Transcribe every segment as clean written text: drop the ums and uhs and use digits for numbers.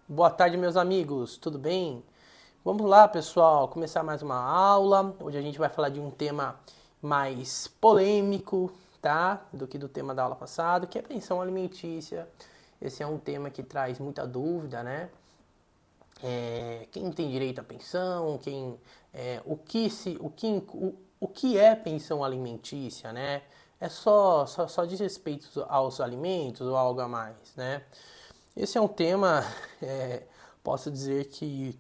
Boa tarde, meus amigos, tudo bem? Vamos lá, pessoal, começar mais uma aula. Hoje a gente vai falar de um tema mais polêmico, tá? Do que do tema da aula passada, que é pensão alimentícia. Esse é um tema que traz muita dúvida, né? Quem tem direito à pensão, o que é pensão alimentícia, né? É só diz respeito aos alimentos ou algo a mais, né? Esse é um tema, é, posso dizer que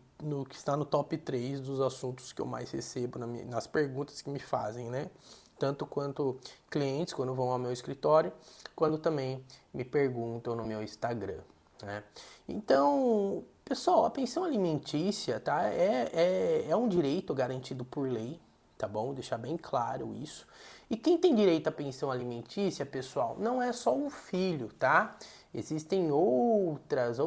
está no top 3 dos assuntos que eu mais recebo nas perguntas que me fazem, né? Tanto quanto clientes, quando vão ao meu escritório, quando também me perguntam no meu Instagram, né? Então, pessoal, a pensão alimentícia, tá? É um direito garantido por lei, tá bom? Deixar bem claro isso. E quem tem direito à pensão alimentícia, pessoal, não é só o filho, tá? Existem outras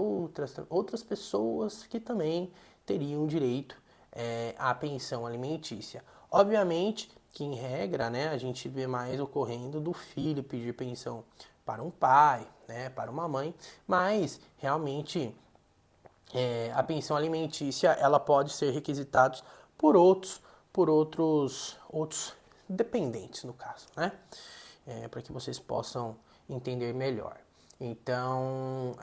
pessoas que também teriam direito à pensão alimentícia. Obviamente que em regra, né, a gente vê mais ocorrendo do filho pedir pensão para um pai, né, para uma mãe, mas realmente a pensão alimentícia ela pode ser requisitada por outros dependentes no caso, né? Para que vocês possam entender melhor. Então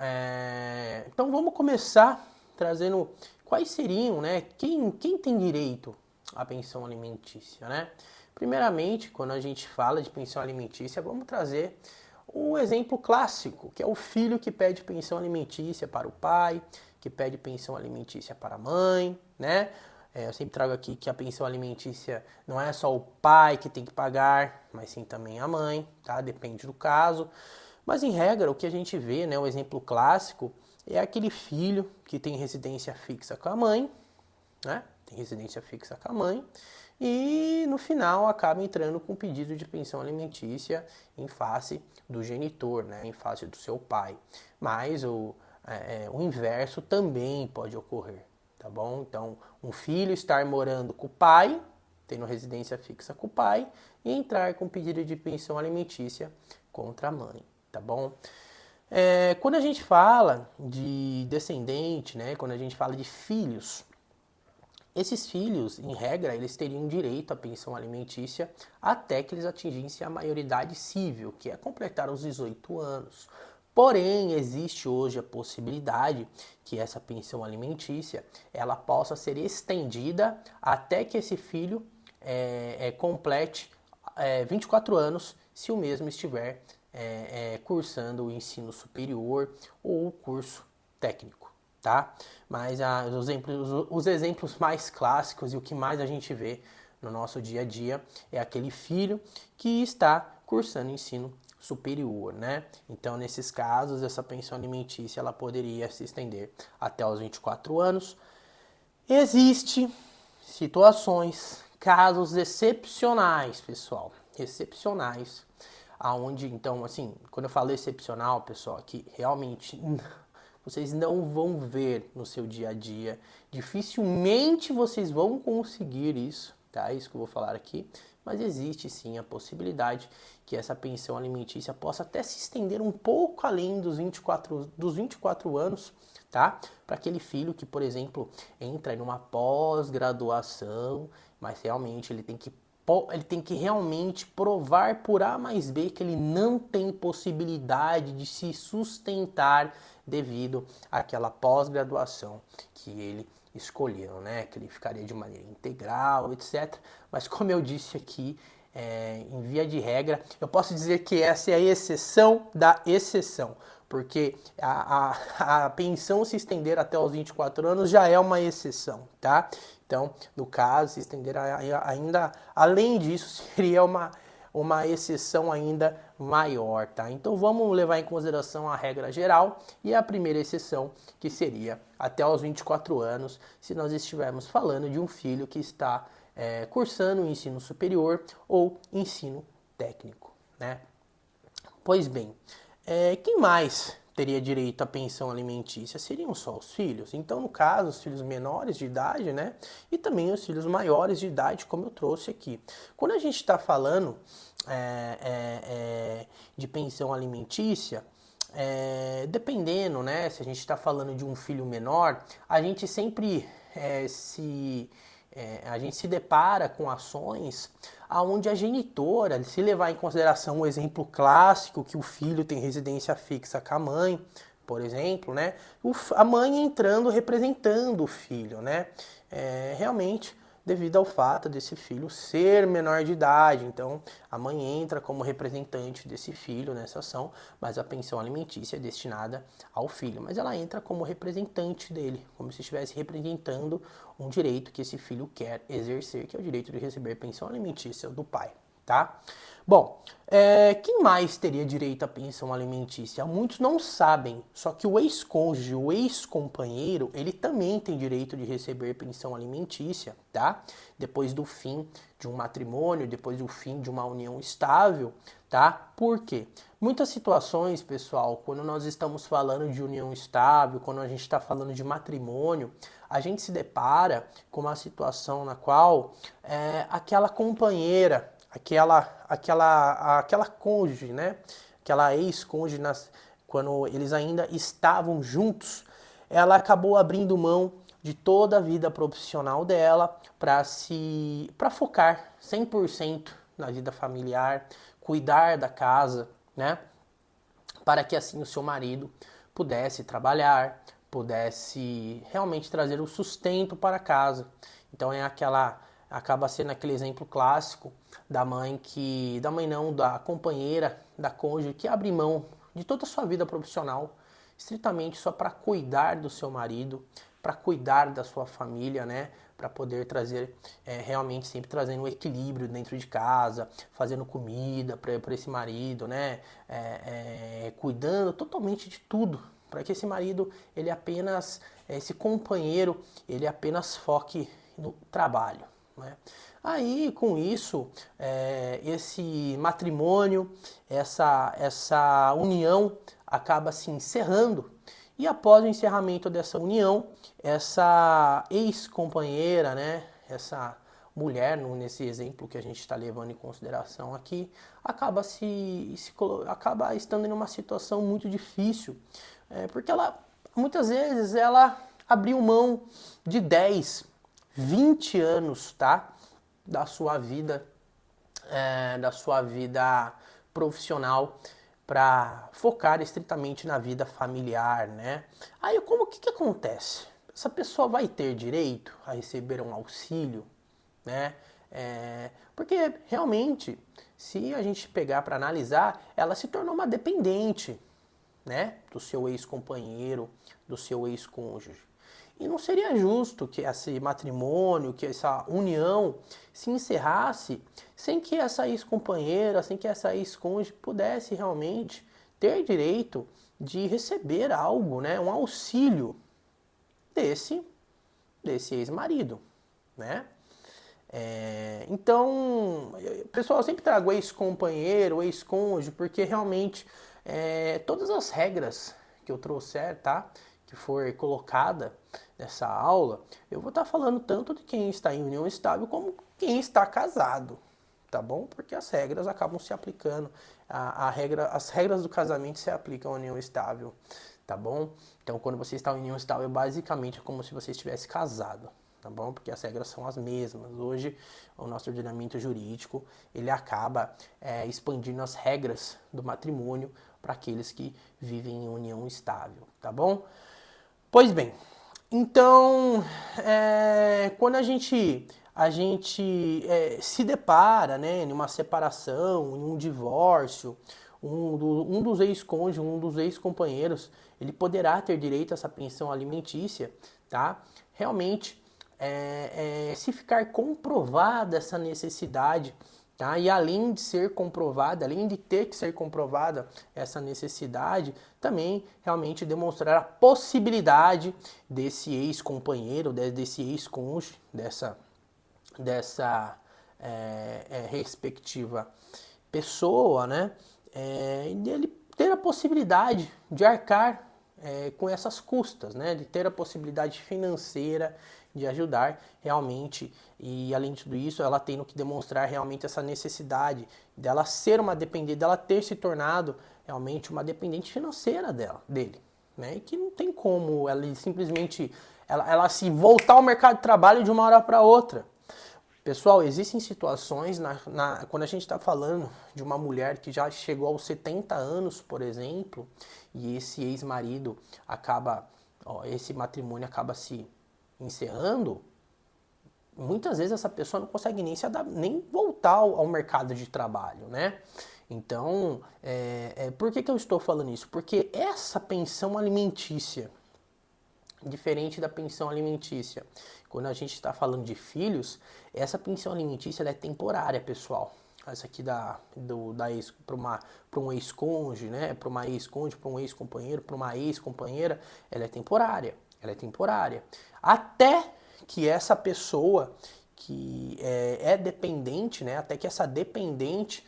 vamos começar trazendo quais seriam, né? Quem tem direito à pensão alimentícia, né? Primeiramente, quando a gente fala de pensão alimentícia, vamos trazer o exemplo clássico, que é o filho que pede pensão alimentícia para o pai, que pede pensão alimentícia para a mãe, né? Eu sempre trago aqui que a pensão alimentícia não é só o pai que tem que pagar, mas sim também a mãe, tá? Depende do caso. Mas em regra, o que a gente vê, né, o exemplo clássico, é aquele filho que tem residência fixa com a mãe, né? Tem residência fixa com a mãe, e no final acaba entrando com pedido de pensão alimentícia em face do genitor, né? Em face do seu pai. Mas o inverso também pode ocorrer, tá bom? Então, um filho estar morando com o pai, tendo residência fixa com o pai, e entrar com pedido de pensão alimentícia contra a mãe, tá bom? Quando a gente fala de descendente, né? Quando a gente fala de filhos, esses filhos, em regra, eles teriam direito à pensão alimentícia até que eles atingissem a maioridade civil, que é completar os 18 anos. Porém, existe hoje a possibilidade que essa pensão alimentícia ela possa ser estendida até que esse filho complete 24 anos, se o mesmo estiver cursando o ensino superior ou o curso técnico, tá? Mas os exemplos mais clássicos e o que mais a gente vê no nosso dia a dia é aquele filho que está cursando ensino superior, né? Então, nesses casos, essa pensão alimentícia ela poderia se estender até os 24 anos. Existe situações, casos excepcionais, pessoal, excepcionais, aonde então, assim, quando eu falo excepcional, pessoal, que realmente vocês não vão ver no seu dia a dia, dificilmente vocês vão conseguir isso, tá? Isso que eu vou falar aqui, mas existe sim a possibilidade que essa pensão alimentícia possa até se estender um pouco além dos 24 anos, tá? Para aquele filho que, por exemplo, entra em uma pós-graduação, mas realmente ele tem que realmente provar por A mais B que ele não tem possibilidade de se sustentar devido àquela pós-graduação que ele escolheu, né? Que ele ficaria de maneira integral, etc. Mas como eu disse aqui, em via de regra, eu posso dizer que essa é a exceção da exceção, porque a pensão se estender até os 24 anos já é uma exceção, tá? Então, no caso, se estender ainda, além disso, seria uma exceção ainda maior, tá? Então vamos levar em consideração a regra geral e a primeira exceção, que seria até os 24 anos, se nós estivermos falando de um filho que está cursando o ensino superior ou ensino técnico, né? Pois bem, quem mais teria direito à pensão alimentícia? Seriam só os filhos. Então, no caso, os filhos menores de idade, né? E também os filhos maiores de idade, como eu trouxe aqui. Quando a gente está falando de pensão alimentícia, dependendo, né, se a gente está falando de um filho menor, a gente sempre a gente se depara com ações onde a genitora, se levar em consideração o exemplo clássico que o filho tem residência fixa com a mãe, por exemplo, né, a mãe entrando representando o filho, né, realmente devido ao fato desse filho ser menor de idade. Então, a mãe entra como representante desse filho nessa ação, mas a pensão alimentícia é destinada ao filho. Mas ela entra como representante dele, como se estivesse representando um direito que esse filho quer exercer, que é o direito de receber pensão alimentícia do pai, tá? Bom, quem mais teria direito à pensão alimentícia? Muitos não sabem, só que o ex-cônjuge, o ex-companheiro, ele também tem direito de receber pensão alimentícia, tá? Depois do fim de um matrimônio, depois do fim de uma união estável, tá? Por quê? Muitas situações, pessoal, quando nós estamos falando de união estável, quando a gente está falando de matrimônio, a gente se depara com uma situação na qual aquela companheira, aquela cônjuge, né? Aquela ex-cônjuge, quando eles ainda estavam juntos, ela acabou abrindo mão de toda a vida profissional dela para focar 100% na vida familiar, cuidar da casa, né? Para que assim o seu marido pudesse trabalhar, pudesse realmente trazer o sustento para casa. Então acaba sendo aquele exemplo clássico da da companheira, da cônjuge que abre mão de toda a sua vida profissional, estritamente só para cuidar do seu marido, para cuidar da sua família, né? Para poder trazer, realmente sempre trazendo um equilíbrio dentro de casa, fazendo comida para esse marido, né? Cuidando totalmente de tudo, para que esse marido, esse companheiro, ele apenas foque no trabalho, né? Aí, com isso, esse matrimônio, essa união acaba se encerrando. E após o encerramento dessa união, essa ex-companheira, né, essa mulher, nesse exemplo que a gente está levando em consideração aqui, acaba estando em uma situação muito difícil, porque muitas vezes ela abriu mão de 10, 20 anos, tá? Da sua vida profissional para focar estritamente na vida familiar, né? Aí que acontece? Essa pessoa vai ter direito a receber um auxílio, né? Porque realmente, se a gente pegar para analisar, ela se tornou uma dependente, né? Do seu ex-companheiro, do seu ex-cônjuge. E não seria justo que esse matrimônio, que essa união se encerrasse sem que essa ex-companheira, sem que essa ex-cônjuge pudesse realmente ter direito de receber algo, né? Um auxílio desse ex-marido, né? Então, pessoal, eu sempre trago ex-companheiro, ex-cônjuge, porque realmente todas as regras que eu trouxer, tá? Que for colocada nessa aula, eu vou estar falando tanto de quem está em união estável como quem está casado, tá bom? Porque as regras acabam se aplicando, as regras do casamento se aplicam à união estável, tá bom? Então, quando você está em união estável, basicamente é como se você estivesse casado, tá bom? Porque as regras são as mesmas. Hoje, o nosso ordenamento jurídico, ele acaba expandindo as regras do matrimônio para aqueles que vivem em união estável, tá bom? Pois bem, então, quando a gente se depara, né, em uma separação, em um divórcio, um dos ex-cônjuges, um dos ex-companheiros, ele poderá ter direito a essa pensão alimentícia, tá? Realmente, se ficar comprovada essa necessidade, tá? E além de ser comprovada, além de ter que ser comprovada essa necessidade, também realmente demonstrar a possibilidade desse ex-companheiro, desse ex-cônjuge, dessa respectiva pessoa, né? Dele ter a possibilidade de arcar com essas custas, né? De ter a possibilidade financeira de ajudar realmente, e além de tudo isso, ela tendo que demonstrar realmente essa necessidade dela ser uma dependente, dela ter se tornado realmente uma dependente financeira dele, né? E que não tem como ela simplesmente ela se voltar ao mercado de trabalho de uma hora para outra. Pessoal, existem situações, quando a gente está falando de uma mulher que já chegou aos 70 anos, por exemplo, e esse ex-marido esse matrimônio acaba se encerrando, muitas vezes essa pessoa não consegue nem voltar ao mercado de trabalho, né? Então, por que eu estou falando isso? Porque essa pensão alimentícia, diferente da pensão alimentícia, quando a gente está falando de filhos, essa pensão alimentícia ela é temporária, pessoal. Essa aqui para um ex-cônjuge, né? Para uma ex-cônjuge, para um ex-companheiro, para uma ex-companheira, ela é temporária. Ela é temporária. Até que essa pessoa que é dependente, né? Até que essa dependente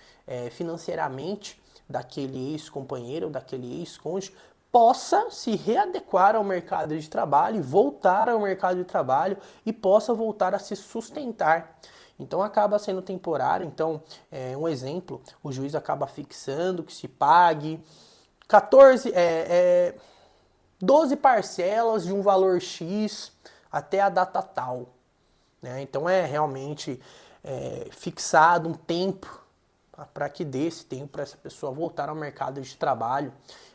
financeiramente daquele ex-companheiro ou daquele ex-cônjuge possa se readequar ao mercado de trabalho, voltar ao mercado de trabalho e possa voltar a se sustentar. Então acaba sendo temporário. Então, um exemplo, o juiz acaba fixando que se pague 12 parcelas de um valor X até a data tal, né? Então é realmente fixado um tempo para que dê esse tempo para essa pessoa voltar ao mercado de trabalho.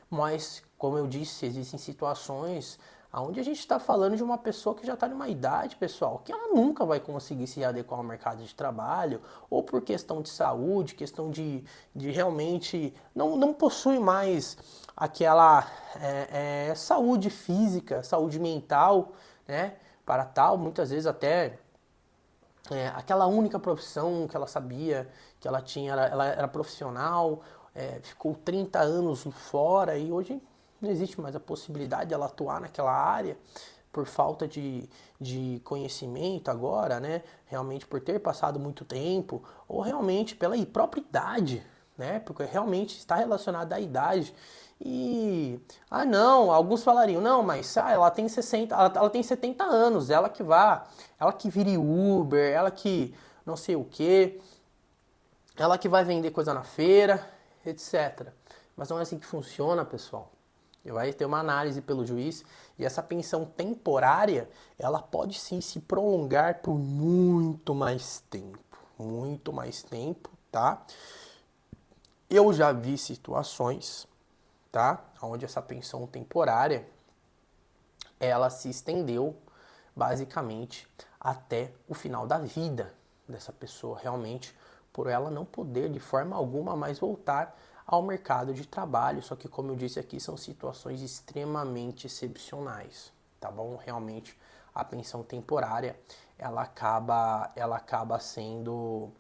Mas, como eu disse, existem situações onde a gente está falando de uma pessoa que já está numa idade, pessoal, que ela nunca vai conseguir se adequar ao mercado de trabalho, ou por questão de saúde, questão de realmente não possui mais aquela saúde física, saúde mental, né? Para tal, muitas vezes até aquela única profissão que ela sabia, que ela tinha, ela era profissional, ficou 30 anos fora e hoje não existe mais a possibilidade de ela atuar naquela área por falta de conhecimento agora, né? Realmente por ter passado muito tempo ou realmente pela própria idade, né? Porque realmente está relacionado à idade. E não, alguns falariam, não, mas ela tem 60, ela tem 70 anos, ela que vire Uber, ela que não sei o que, ela que vai vender coisa na feira, etc. Mas não é assim que funciona, pessoal. Vai ter uma análise pelo juiz e essa pensão temporária, ela pode sim se prolongar por muito mais tempo, tá? Eu já vi situações, tá? Onde essa pensão temporária, ela se estendeu basicamente até o final da vida dessa pessoa, realmente, por ela não poder de forma alguma mais voltar ao mercado de trabalho. Só que, como eu disse aqui, são situações extremamente excepcionais, tá bom? Realmente, a pensão temporária, ela acaba sendo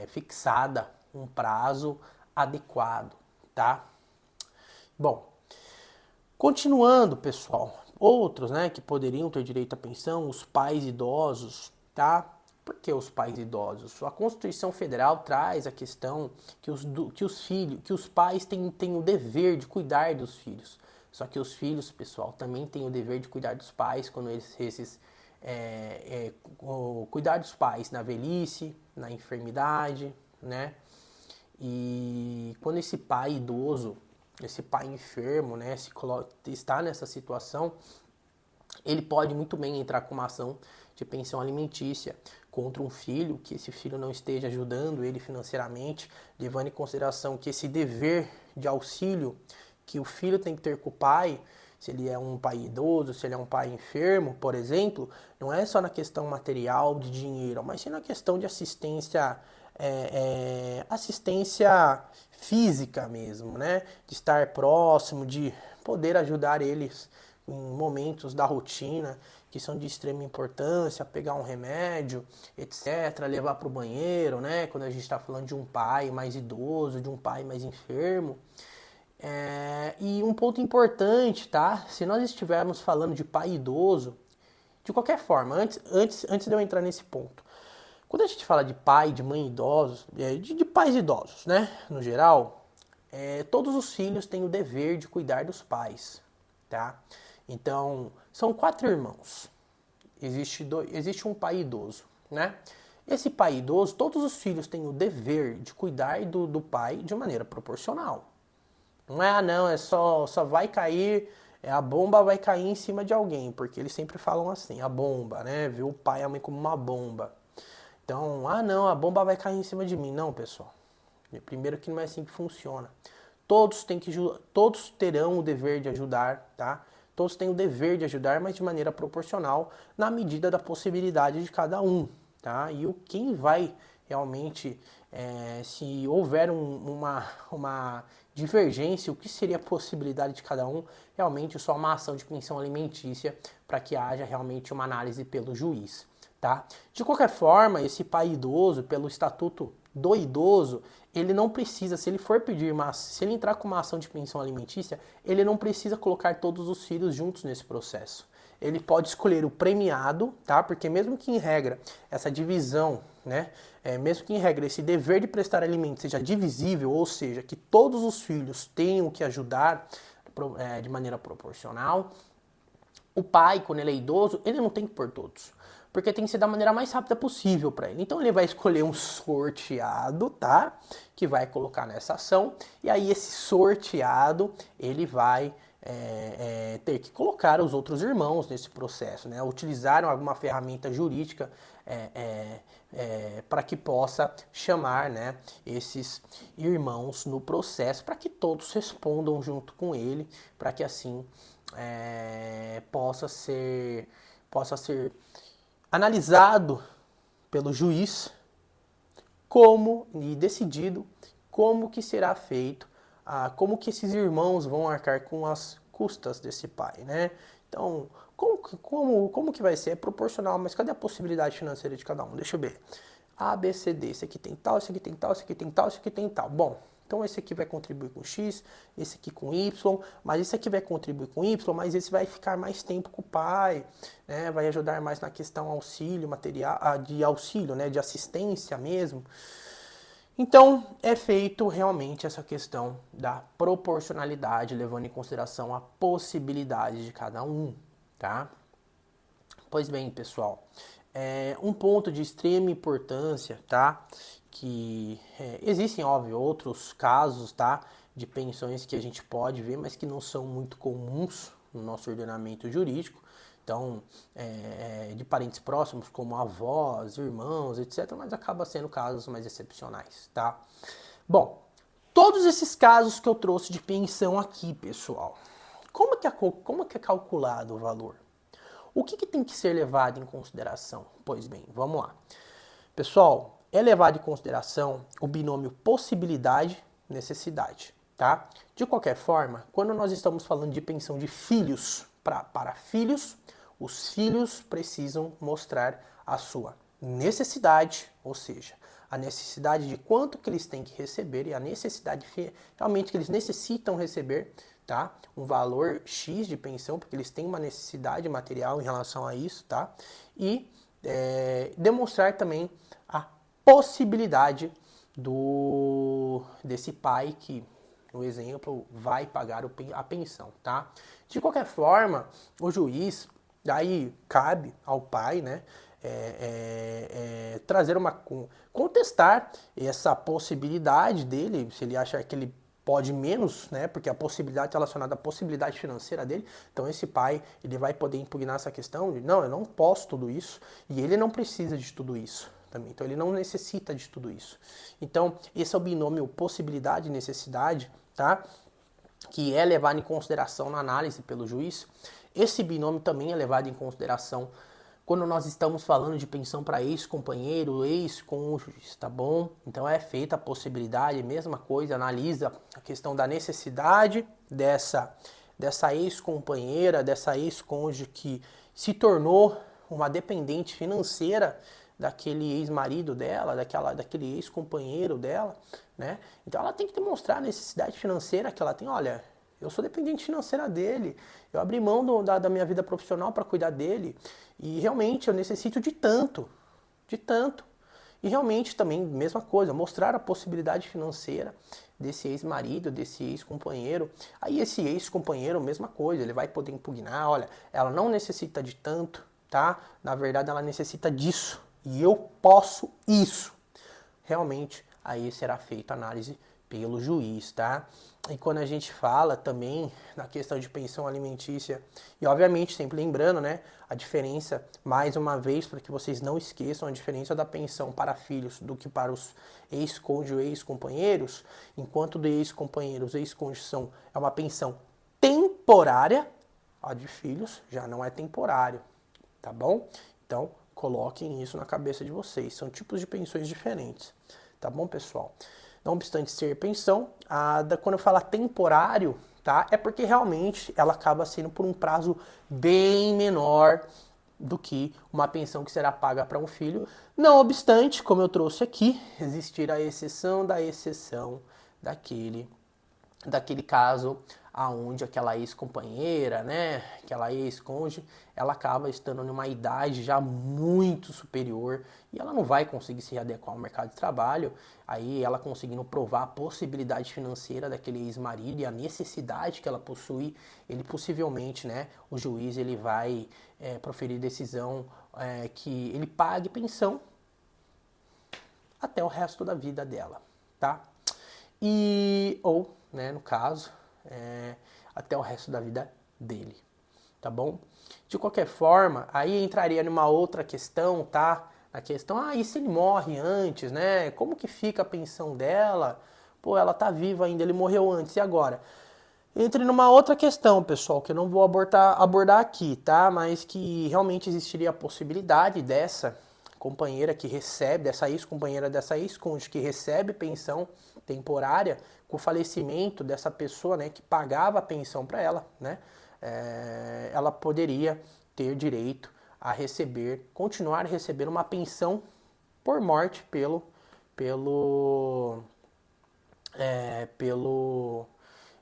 fixada um prazo adequado, tá? Bom, continuando, pessoal, outros, né, que poderiam ter direito à pensão, os pais idosos, tá? Por que os pais idosos? A Constituição Federal traz a questão que os pais têm o dever de cuidar dos filhos. Só que os filhos, pessoal, também têm o dever de cuidar dos pais quando cuidar dos pais na velhice, na enfermidade, né? E quando esse pai idoso, esse pai enfermo, né, está nessa situação, ele pode muito bem entrar com uma ação de pensão alimentícia contra um filho, que esse filho não esteja ajudando ele financeiramente, levando em consideração que esse dever de auxílio que o filho tem que ter com o pai, se ele é um pai idoso, se ele é um pai enfermo, por exemplo, não é só na questão material de dinheiro, mas sim na questão de assistência física mesmo, né? De estar próximo, de poder ajudar eles em momentos da rotina que são de extrema importância, pegar um remédio, etc., levar para o banheiro, né? Quando a gente está falando de um pai mais idoso, de um pai mais enfermo. E um ponto importante, tá? Se nós estivermos falando de pai idoso, de qualquer forma, antes de eu entrar nesse ponto, quando a gente fala de pai, de mãe idosos, de pais idosos, né? No geral, todos os filhos têm o dever de cuidar dos pais, tá? Então, são 4 irmãos. Existe um pai idoso, né? Esse pai idoso, todos os filhos têm o dever de cuidar do pai de maneira proporcional. Não é, não, só vai cair, a bomba vai cair em cima de alguém, porque eles sempre falam assim, a bomba, né? Viu o pai e a mãe como uma bomba. Então, não, a bomba vai cair em cima de mim. Não, pessoal. Primeiro que não é assim que funciona. Todos terão o dever de ajudar, tá? Todos têm o dever de ajudar, mas de maneira proporcional, na medida da possibilidade de cada um, tá? E quem vai realmente, se houver uma divergência, o que seria a possibilidade de cada um, realmente só uma ação de pensão alimentícia para que haja realmente uma análise pelo juiz, tá? De qualquer forma, esse pai idoso, pelo estatuto do idoso, ele não precisa, se ele for pedir se ele entrar com uma ação de pensão alimentícia, ele não precisa colocar todos os filhos juntos nesse processo. Ele pode escolher o premiado, tá? Porque mesmo que em regra essa divisão, né? Mesmo que em regra esse dever de prestar alimento seja divisível, ou seja, que todos os filhos tenham que ajudar de maneira proporcional, o pai, quando ele é idoso, ele não tem que pôr todos. Porque tem que ser da maneira mais rápida possível para ele. Então ele vai escolher um sorteado, tá? Que vai colocar nessa ação. E aí esse sorteado, ele vai ter que colocar os outros irmãos nesse processo, né? Utilizar alguma ferramenta jurídica para que possa chamar, né, esses irmãos no processo, para que todos respondam junto com ele, para que assim possa ser analisado pelo juiz e decidido como que será feito, como que esses irmãos vão arcar com as custas desse pai, né? Então, como que vai ser? É proporcional, mas cadê a possibilidade financeira de cada um? Deixa eu ver. A, B, C, D, esse aqui tem tal, esse aqui tem tal, esse aqui tem tal, esse aqui tem tal. Bom, então esse aqui vai contribuir com X, esse aqui com Y, mas esse aqui vai contribuir com Y, mas esse vai ficar mais tempo com o pai, né? Vai ajudar mais na questão auxílio material, de auxílio, né? De assistência mesmo. Então, é feito realmente essa questão da proporcionalidade, levando em consideração a possibilidade de cada um, tá? Pois bem, pessoal, um ponto de extrema importância, tá? Que existem, óbvio, outros casos, tá? De pensões que a gente pode ver, mas que não são muito comuns no nosso ordenamento jurídico. Então, de parentes próximos, como avós, irmãos, etc., mas acaba sendo casos mais excepcionais, tá? Bom, todos esses casos que eu trouxe de pensão aqui, pessoal, como é calculado o valor? O que tem que ser levado em consideração? Pois bem, vamos lá. Pessoal, é levado em consideração o binômio possibilidade-necessidade, tá? De qualquer forma, quando nós estamos falando de pensão de filhos para filhos, os filhos precisam mostrar a sua necessidade, ou seja, a necessidade de quanto que eles têm que receber e a necessidade realmente que eles necessitam receber, tá? Um valor X de pensão, porque eles têm uma necessidade material em relação a isso, tá? E demonstrar também a possibilidade desse pai que, no exemplo, vai pagar a pensão, tá? De qualquer forma, o juiz, daí cabe ao pai, né, contestar essa possibilidade dele, se ele achar que ele pode menos, né, porque a possibilidade relacionada à possibilidade financeira dele, então esse pai, ele vai poder impugnar essa questão de, não, eu não posso tudo isso, e ele não precisa de tudo isso também, então ele não necessita de tudo isso. Então, esse é o binômio possibilidade e necessidade, tá, que é levado em consideração na análise pelo juiz. Esse binômio também é levado em consideração quando nós estamos falando de pensão para ex-companheiro, ex-cônjuge, tá bom? Então é feita a possibilidade, mesma coisa, analisa a questão da necessidade dessa ex-companheira, dessa ex-cônjuge que se tornou uma dependente financeira daquele ex-marido dela, daquele ex-companheiro dela, né? Então ela tem que demonstrar a necessidade financeira que ela tem. Olha, eu sou dependente financeira dele, eu abri mão da minha vida profissional para cuidar dele e realmente eu necessito de tanto. E realmente também, mesma coisa, mostrar a possibilidade financeira desse ex-marido, desse ex-companheiro. Aí esse ex-companheiro, mesma coisa, ele vai poder impugnar, olha, ela não necessita de tanto, tá? Na verdade, ela necessita disso. E eu posso isso. Realmente, aí será feita análise pelo juiz, tá? E quando a gente fala também na questão de pensão alimentícia, e obviamente sempre lembrando, né, a diferença, mais uma vez, para que vocês não esqueçam, a diferença da pensão para filhos do que para os ex-cônjuges ou ex-companheiros, enquanto de ex-companheiros, ex-cônjuges é uma pensão temporária, a de filhos já não é temporário, tá bom? Então, coloquem isso na cabeça de vocês. São tipos de pensões diferentes. Tá bom, pessoal? Não obstante ser pensão, quando eu falar temporário, tá? É porque realmente ela acaba sendo por um prazo bem menor do que uma pensão que será paga para um filho. Não obstante, como eu trouxe aqui, existir a exceção da exceção daquele caso aonde aquela ex-companheira, né, aquela ex-cônjuge, ela acaba estando numa idade já muito superior e ela não vai conseguir se adequar ao mercado de trabalho. Aí ela conseguindo provar a possibilidade financeira daquele ex-marido e a necessidade que ela possui, ele possivelmente, né, o juiz ele vai proferir decisão que ele pague pensão até o resto da vida dela, tá? Ou, né, no caso, até o resto da vida dele, tá bom? De qualquer forma, aí entraria numa outra questão, tá? A questão, e se ele morre antes, né? Como que fica a pensão dela? Pô, ela tá viva ainda, ele morreu antes, e agora? Entre numa outra questão, pessoal, que eu não vou abordar aqui, tá? Mas que realmente existiria a possibilidade dessa companheira que recebe, dessa ex-companheira, dessa ex-cônjuge que recebe pensão temporária, com o falecimento dessa pessoa, né, que pagava a pensão para ela, né? Ela poderia ter direito a receber, continuar recebendo uma pensão por morte pelo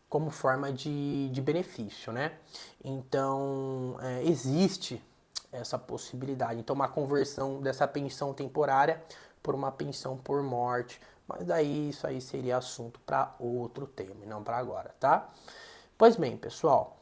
como forma de benefício, né? Então, existe essa possibilidade. Então, uma conversão dessa pensão temporária por uma pensão por morte. Mas daí isso aí seria assunto para outro tema, e não para agora, tá? Pois bem, pessoal.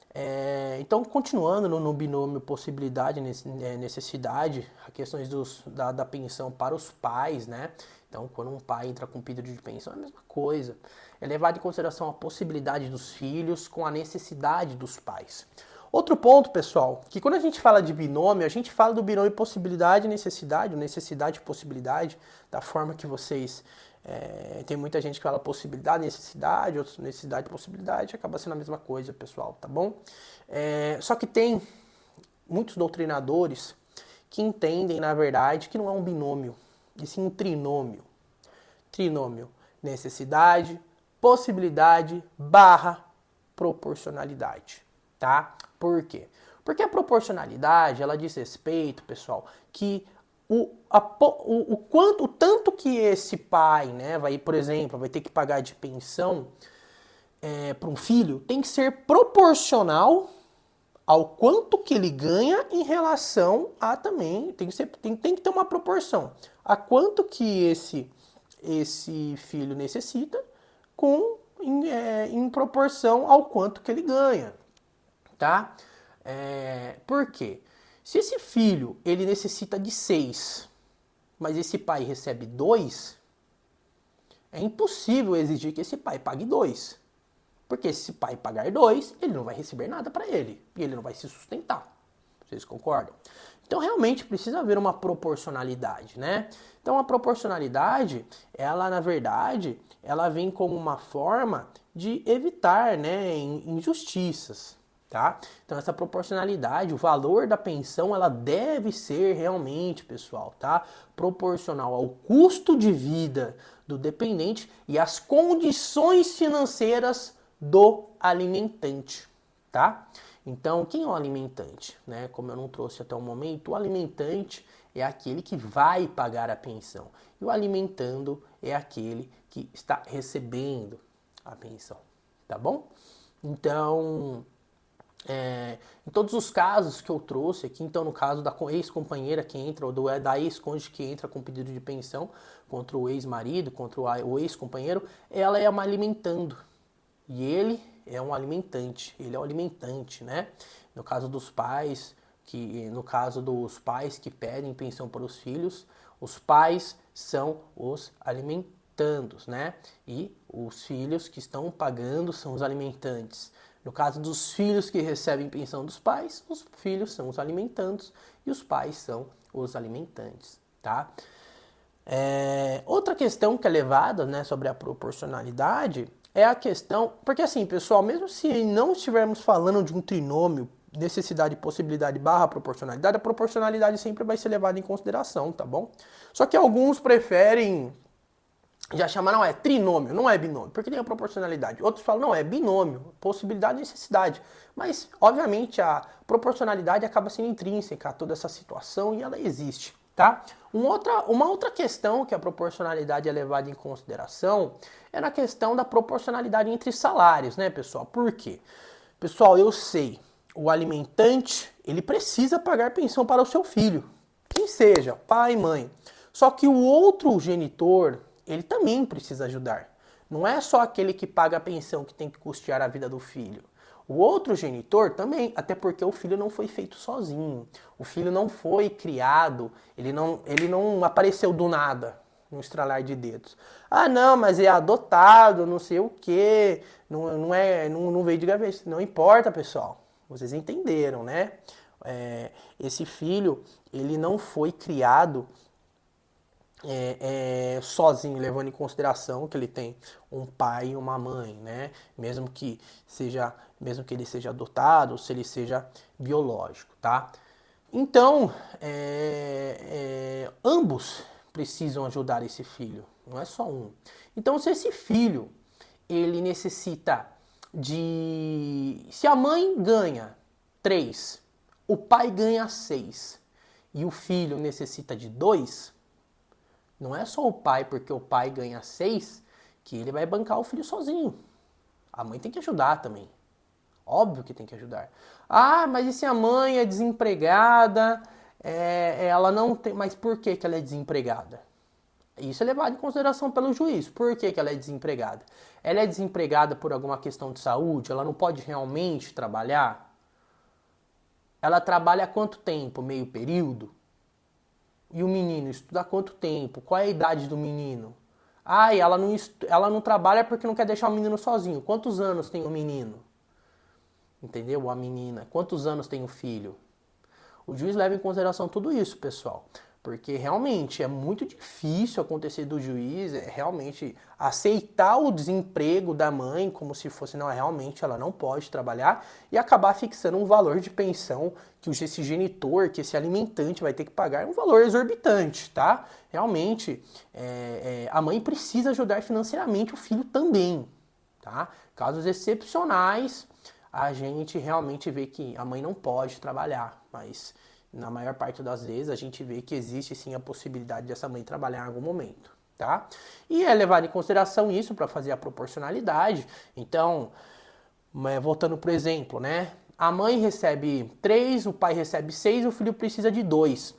Então, continuando no binômio possibilidade e necessidade, as questões da pensão para os pais, né? Então, quando um pai entra com pedido de pensão, é a mesma coisa. É levado em consideração a possibilidade dos filhos com a necessidade dos pais. Outro ponto, pessoal, que quando a gente fala de binômio, a gente fala do binômio possibilidade e necessidade, ou necessidade e possibilidade, da forma que vocês... tem muita gente que fala possibilidade, necessidade, outros necessidade e possibilidade, acaba sendo a mesma coisa, pessoal, tá bom? Só que tem muitos doutrinadores que entendem, na verdade, que não é um binômio, e sim um trinômio. Trinômio, necessidade, possibilidade barra proporcionalidade, tá? Por quê? Porque a proporcionalidade, ela diz respeito, pessoal, que o tanto que esse pai, né, vai, por exemplo, vai ter que pagar de pensão para um filho, tem que ser proporcional ao quanto que ele ganha em relação a também, tem que ter uma proporção a quanto que esse filho necessita em proporção ao quanto que ele ganha, tá? Por quê? Se esse filho ele necessita de 6, mas esse pai recebe 2, é impossível exigir que esse pai pague 2. Porque se esse pai pagar 2, ele não vai receber nada para ele. E ele não vai se sustentar. Vocês concordam? Então realmente precisa haver uma proporcionalidade, né? Então a proporcionalidade, ela na verdade, ela vem como uma forma de evitar, né, injustiças, tá? Então essa proporcionalidade, o valor da pensão, ela deve ser realmente, pessoal, tá? Proporcional ao custo de vida do dependente e às condições financeiras do alimentante, tá? Então, quem é o alimentante? Né? Como eu não trouxe até o momento, o alimentante é aquele que vai pagar a pensão. E o alimentando é aquele que está recebendo a pensão. Tá bom? Então, Em todos os casos que eu trouxe aqui, então no caso da ex-companheira que entra, ou da ex-cônjuge que entra com pedido de pensão contra o ex-marido, contra o ex-companheiro, ela é uma alimentando. E ele é um alimentante, ele é o alimentante, né? No caso dos pais, no caso dos pais que pedem pensão para os filhos, os pais são os alimentandos, né? E os filhos que estão pagando são os alimentantes. No caso dos filhos que recebem pensão dos pais, os filhos são os alimentandos e os pais são os alimentantes, tá? Outra questão que é levada, né, sobre a proporcionalidade é a questão, porque assim, pessoal, mesmo se não estivermos falando de um trinômio, necessidade, possibilidade barra proporcionalidade, a proporcionalidade sempre vai ser levada em consideração, tá bom? Só que alguns preferem já chamar, não, é trinômio, não é binômio, porque tem a proporcionalidade. Outros falam, não, é binômio, possibilidade e necessidade. Mas, obviamente, a proporcionalidade acaba sendo intrínseca a toda essa situação e ela existe, tá? Uma outra questão que a proporcionalidade é levada em consideração é na questão da proporcionalidade entre salários, né, pessoal? Por quê? Pessoal, eu sei, o alimentante, ele precisa pagar pensão para o seu filho, quem seja, pai, mãe. Só que o outro genitor, ele também precisa ajudar. Não é só aquele que paga a pensão que tem que custear a vida do filho. O outro genitor também, até porque o filho não foi feito sozinho. O filho não foi criado, ele não apareceu do nada, no estralar de dedos. Ah, não, mas é adotado, não sei o quê, não veio de gaveta. Não importa, pessoal. Vocês entenderam, né? Esse filho, ele não foi criado sozinho, levando em consideração que ele tem um pai e uma mãe, né? Mesmo que ele seja adotado, ou se ele seja biológico, tá? Então, ambos precisam ajudar esse filho, não é só um. Então, se esse filho, ele necessita se a mãe ganha 3, o pai ganha 6, e o filho necessita de 2, não é só o pai, porque o pai ganha 6, que ele vai bancar o filho sozinho. A mãe tem que ajudar também. Óbvio que tem que ajudar. Ah, mas e se a mãe é desempregada, ela não tem... Mas por que ela é desempregada? Isso é levado em consideração pelo juiz. Por que ela é desempregada? Ela é desempregada por alguma questão de saúde? Ela não pode realmente trabalhar? Ela trabalha há quanto tempo? Meio período? E o menino estuda há quanto tempo? Qual é a idade do menino? Ah, e ela não trabalha porque não quer deixar o menino sozinho. Quantos anos tem o menino? Entendeu? A menina. Quantos anos tem o filho? O juiz leva em consideração tudo isso, pessoal. Porque realmente é muito difícil acontecer do juiz realmente aceitar o desemprego da mãe como se fosse, não, realmente ela não pode trabalhar e acabar fixando um valor de pensão que esse genitor, que esse alimentante vai ter que pagar, um valor exorbitante, tá? Realmente, a mãe precisa ajudar financeiramente o filho também, tá? Casos excepcionais, a gente realmente vê que a mãe não pode trabalhar, mas na maior parte das vezes a gente vê que existe sim a possibilidade dessa mãe trabalhar em algum momento, tá? E é levado em consideração isso para fazer a proporcionalidade. Então, voltando pro exemplo, né? A mãe recebe 3, o pai recebe 6, o filho precisa de 2.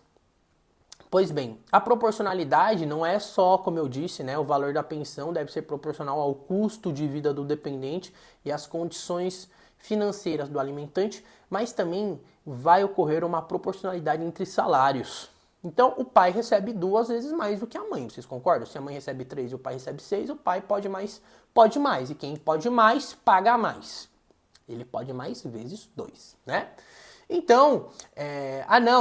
Pois bem, a proporcionalidade não é só, como eu disse, né, o valor da pensão deve ser proporcional ao custo de vida do dependente e às condições financeiras do alimentante, mas também vai ocorrer uma proporcionalidade entre salários. Então, o pai recebe 2 vezes mais do que a mãe, vocês concordam? Se a mãe recebe 3 e o pai recebe 6, o pai pode mais. E quem pode mais, paga mais. Ele pode mais vezes 2, né? Então,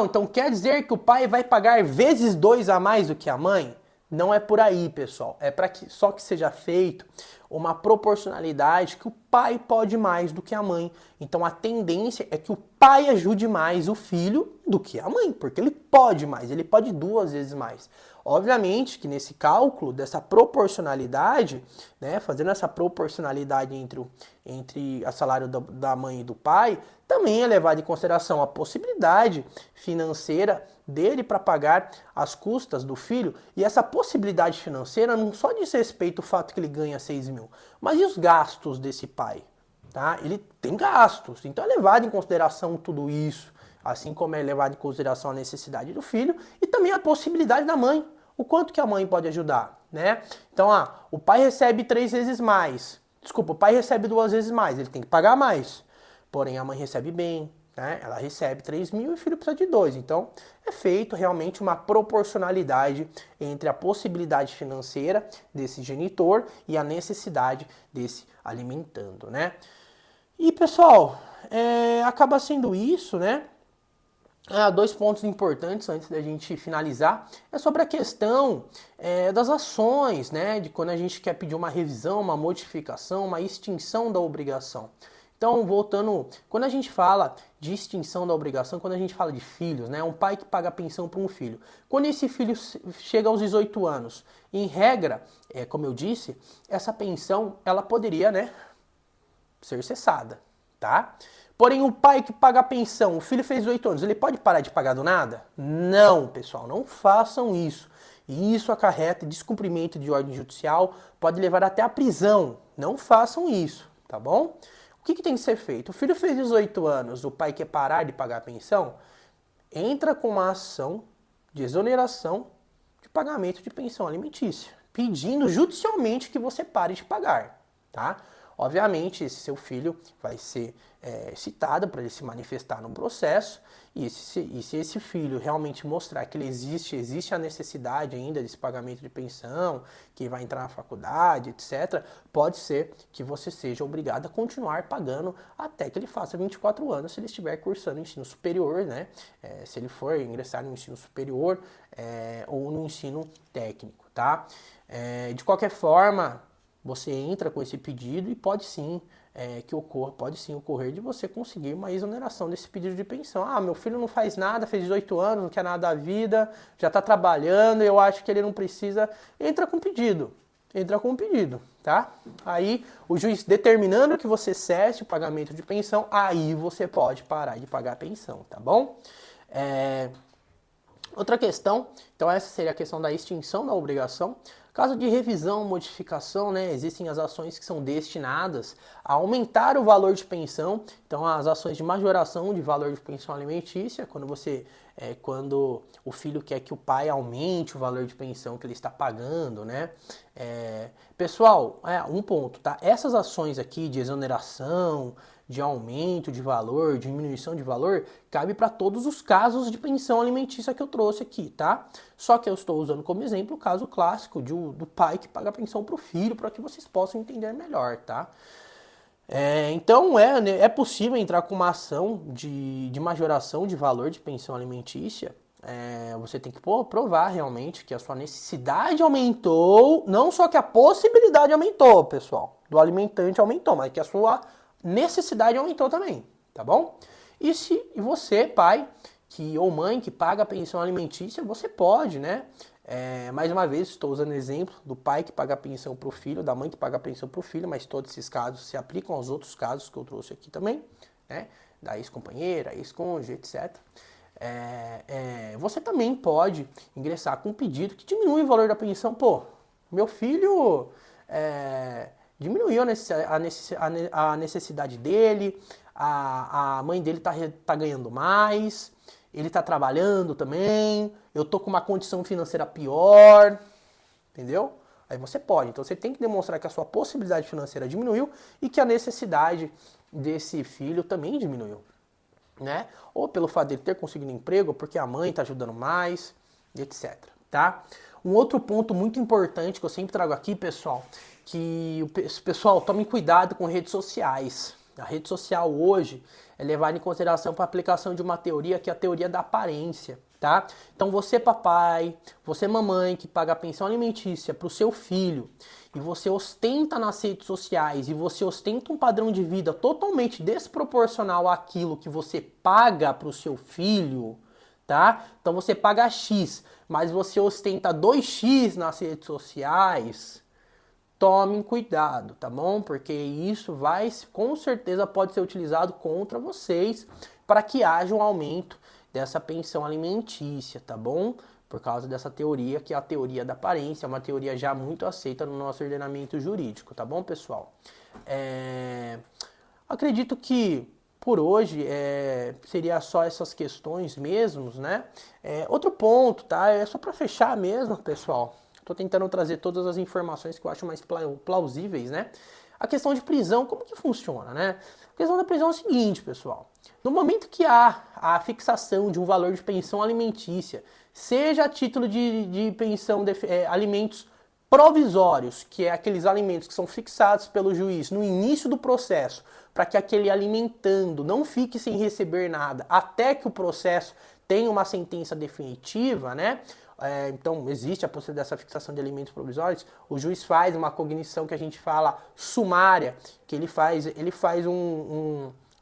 então quer dizer que o pai vai pagar vezes 2 a mais do que a mãe? Não é por aí, pessoal. É para que só que seja feito uma proporcionalidade que o pai pode mais do que a mãe. Então a tendência é que o pai ajude mais o filho do que a mãe, porque ele pode mais, ele pode 2 vezes mais. Obviamente que nesse cálculo dessa proporcionalidade, né, fazendo essa proporcionalidade entre o salário da mãe e do pai, também é levado em consideração a possibilidade financeira dele para pagar as custas do filho. E essa possibilidade financeira não só diz respeito ao fato que ele ganha 6 mil, mas e os gastos desse pai? tá? Ele tem gastos, então é levado em consideração tudo isso, assim como é levado em consideração a necessidade do filho e também a possibilidade da mãe, o quanto que a mãe pode ajudar, né? Então, o pai recebe 3 vezes mais, desculpa, o pai recebe 2 vezes mais, ele tem que pagar mais, porém a mãe recebe bem, né? Ela recebe 3 mil e o filho precisa de 2, então é feito realmente uma proporcionalidade entre a possibilidade financeira desse genitor e a necessidade desse alimentando, né? E pessoal, acaba sendo isso, né? 2 pontos importantes antes da gente finalizar é sobre a questão das ações, né? De quando a gente quer pedir uma revisão, uma modificação, uma extinção da obrigação. Então, voltando, quando a gente fala de extinção da obrigação, quando a gente fala de filhos, né? Um pai que paga pensão para um filho. Quando esse filho chega aos 18 anos, em regra, como eu disse, essa pensão ela poderia, né, ser cessada, tá? Porém, o pai que paga a pensão, o filho fez 18 anos, ele pode parar de pagar do nada? Não, pessoal, não façam isso. E isso acarreta descumprimento de ordem judicial, pode levar até a prisão. Não façam isso, tá bom? O que tem que ser feito? O filho fez 18 anos, o pai quer parar de pagar a pensão, entra com uma ação de exoneração de pagamento de pensão alimentícia, pedindo judicialmente que você pare de pagar, tá? Obviamente, esse seu filho vai ser citado para ele se manifestar no processo e se esse filho realmente mostrar que ele existe a necessidade ainda desse pagamento de pensão, que vai entrar na faculdade, etc., pode ser que você seja obrigado a continuar pagando até que ele faça 24 anos, se ele estiver cursando ensino superior, né? Se ele for ingressar no ensino superior ou no ensino técnico, tá? De qualquer forma, você entra com esse pedido e pode sim ocorrer de você conseguir uma exoneração desse pedido de pensão. Meu filho não faz nada, fez 18 anos, não quer nada da vida, já está trabalhando, eu acho que ele não precisa. Entra com pedido, tá? Aí o juiz determinando que você cesse o pagamento de pensão, aí você pode parar de pagar a pensão, tá bom? Outra questão, então essa seria a questão da extinção da obrigação. Caso de revisão, modificação, né, existem as ações que são destinadas a aumentar o valor de pensão. Então, as ações de majoração de valor de pensão alimentícia, quando o filho quer que o pai aumente o valor de pensão que ele está pagando, né? Pessoal, um ponto, tá? Essas ações aqui de exoneração, de aumento de valor, diminuição de valor, cabe para todos os casos de pensão alimentícia que eu trouxe aqui, tá? Só que eu estou usando como exemplo o caso clássico do pai que paga a pensão para o filho, para que vocês possam entender melhor, tá? Então, é possível entrar com uma ação de majoração de valor de pensão alimentícia. Você tem que provar realmente que a sua necessidade aumentou, não só que a possibilidade aumentou, pessoal, do alimentante aumentou, mas que a sua necessidade aumentou também, tá bom? E você, pai ou mãe que paga a pensão alimentícia, você pode, né? Mais uma vez, estou usando o exemplo do pai que paga a pensão para o filho, da mãe que paga a pensão para o filho, mas todos esses casos se aplicam aos outros casos que eu trouxe aqui também, né? Da ex-companheira, ex-cônjuge, etc. Você também pode ingressar com um pedido que diminui o valor da pensão. Pô, meu filho diminuiu a necessidade dele, a mãe dele tá ganhando mais, ele tá trabalhando também, eu tô com uma condição financeira pior, entendeu? Aí você pode. Então você tem que demonstrar que a sua possibilidade financeira diminuiu e que a necessidade desse filho também diminuiu, né? Ou pelo fato de ele ter conseguido emprego, ou porque a mãe está ajudando mais, etc, tá? Um outro ponto muito importante que eu sempre trago aqui, pessoal, que pessoal, tomem cuidado com redes sociais. A rede social hoje é levada em consideração para a aplicação de uma teoria que é a teoria da aparência, tá? Então você papai, você mamãe que paga a pensão alimentícia para o seu filho e você ostenta nas redes sociais e você ostenta um padrão de vida totalmente desproporcional àquilo que você paga para o seu filho, tá? Então você paga X, mas você ostenta 2x nas redes sociais. Tomem cuidado, tá bom? Porque isso com certeza pode ser utilizado contra vocês para que haja um aumento dessa pensão alimentícia, tá bom? Por causa dessa teoria, que é a teoria da aparência, é uma teoria já muito aceita no nosso ordenamento jurídico, tá bom, pessoal? Acredito que por hoje seria só essas questões mesmos, né? Outro ponto, tá? É só para fechar mesmo, pessoal. Estou tentando trazer todas as informações que eu acho mais plausíveis, né? A questão de prisão, como que funciona, né? A questão da prisão é o seguinte, pessoal. No momento que há a fixação de um valor de pensão alimentícia, seja a título de pensão de alimentos provisórios, que é aqueles alimentos que são fixados pelo juiz no início do processo, para que aquele alimentando não fique sem receber nada, até que o processo tenha uma sentença definitiva, né? Então existe a possibilidade dessa fixação de alimentos provisórios. O juiz faz uma cognição que a gente fala sumária, que ele faz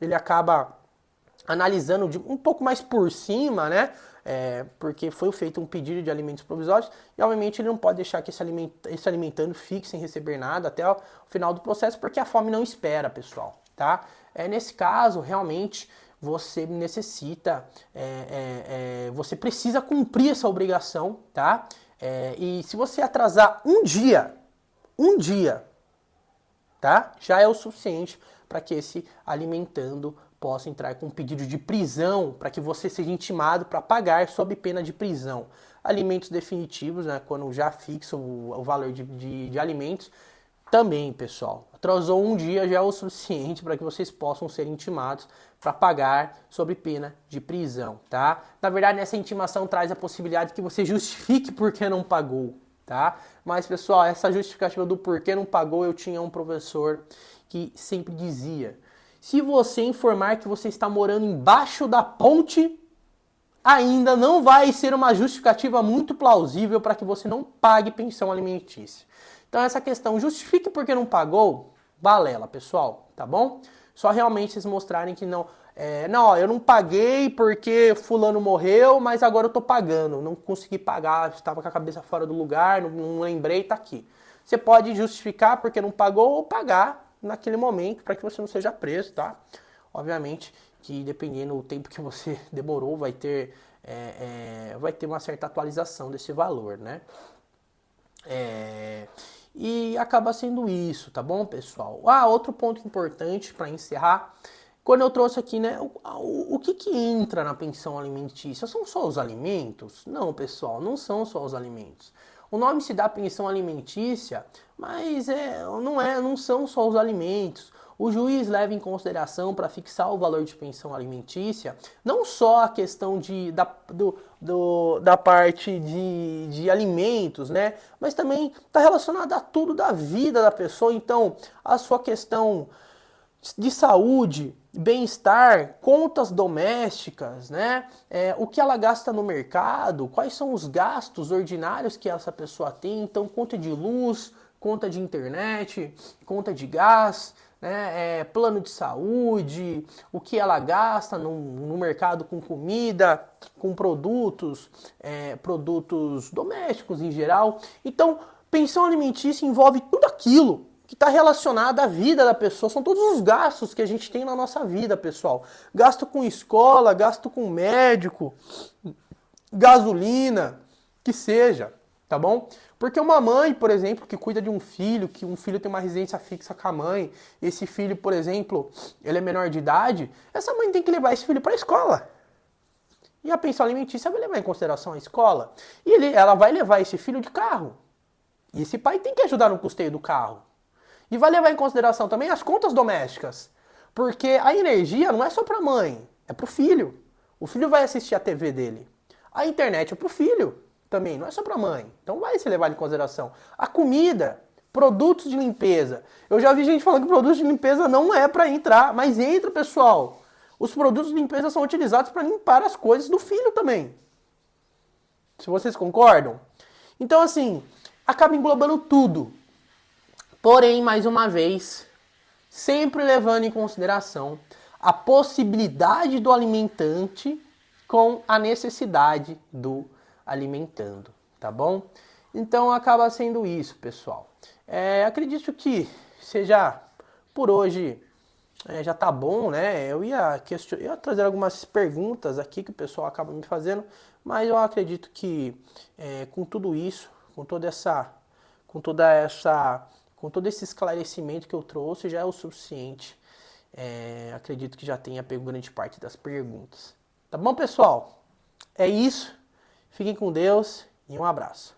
ele acaba analisando um pouco mais por cima, né? Porque foi feito um pedido de alimentos provisórios e, obviamente, ele não pode deixar que esse alimentando fique sem receber nada até o final do processo, porque a fome não espera, pessoal, tá? Nesse caso, realmente, você necessita, você precisa cumprir essa obrigação, tá? E se você atrasar um dia, tá? Já é o suficiente para que esse alimentando possa entrar com um pedido de prisão para que você seja intimado para pagar sob pena de prisão. Alimentos definitivos, né, quando já fixa o valor de alimentos, também, pessoal. Atrasou um dia já é o suficiente para que vocês possam ser intimados para pagar sob pena de prisão, tá? Na verdade, nessa intimação traz a possibilidade que você justifique por que não pagou, tá? Mas, pessoal, essa justificativa do porquê não pagou, eu tinha um professor que sempre dizia: se você informar que você está morando embaixo da ponte, ainda não vai ser uma justificativa muito plausível para que você não pague pensão alimentícia. Então essa questão, justifique porque não pagou, balela, pessoal, tá bom? Só realmente vocês mostrarem que não, eu não paguei porque fulano morreu, mas agora eu tô pagando, não consegui pagar, estava com a cabeça fora do lugar, não lembrei, tá aqui. Você pode justificar porque não pagou ou pagar naquele momento para que você não seja preso, tá? Obviamente que dependendo do tempo que você demorou, vai ter uma certa atualização desse valor, né? E acaba sendo isso, tá bom, pessoal? Outro ponto importante para encerrar, quando eu trouxe aqui, né, o que entra na pensão alimentícia? São só os alimentos? Não, pessoal, não são só os alimentos. O nome se dá pensão alimentícia, mas não são só os alimentos. O juiz leva em consideração para fixar o valor de pensão alimentícia não só a questão da parte de alimentos, né? Mas também está relacionado a tudo da vida da pessoa. Então, a sua questão de saúde, bem-estar, contas domésticas, né? O que ela gasta no mercado, quais são os gastos ordinários que essa pessoa tem. Então, conta de luz, conta de internet, conta de gás, né, plano de saúde, o que ela gasta no mercado com comida, com produtos domésticos em geral. Então, pensão alimentícia envolve tudo aquilo que está relacionado à vida da pessoa. São todos os gastos que a gente tem na nossa vida, pessoal. Gasto com escola, gasto com médico, gasolina, que seja, tá bom? Porque uma mãe, por exemplo, que cuida de um filho, que um filho tem uma residência fixa com a mãe, esse filho, por exemplo, ele é menor de idade, essa mãe tem que levar esse filho para a escola. E a pensão alimentícia vai levar em consideração a escola. E ela vai levar esse filho de carro. E esse pai tem que ajudar no custeio do carro. E vai levar em consideração também as contas domésticas. Porque a energia não é só para a mãe, é para o filho. O filho vai assistir a TV dele. A internet é para o filho também, não é só para a mãe. Então vai se levar em consideração. A comida, produtos de limpeza. Eu já vi gente falando que produtos de limpeza não é para entrar, mas entra, pessoal. Os produtos de limpeza são utilizados para limpar as coisas do filho também. Se vocês concordam? Então, assim, acaba englobando tudo. Porém, mais uma vez, sempre levando em consideração a possibilidade do alimentante com a necessidade do alimentando, tá bom? Então acaba sendo isso, pessoal. Acredito que seja por hoje já tá bom, né? Eu ia trazer algumas perguntas aqui que o pessoal acaba me fazendo, mas eu acredito que com tudo isso, com todo esse esclarecimento que eu trouxe, já é o suficiente Acredito que já tenha pego grande parte das perguntas. Tá bom, pessoal? É isso. Fiquem com Deus e um abraço.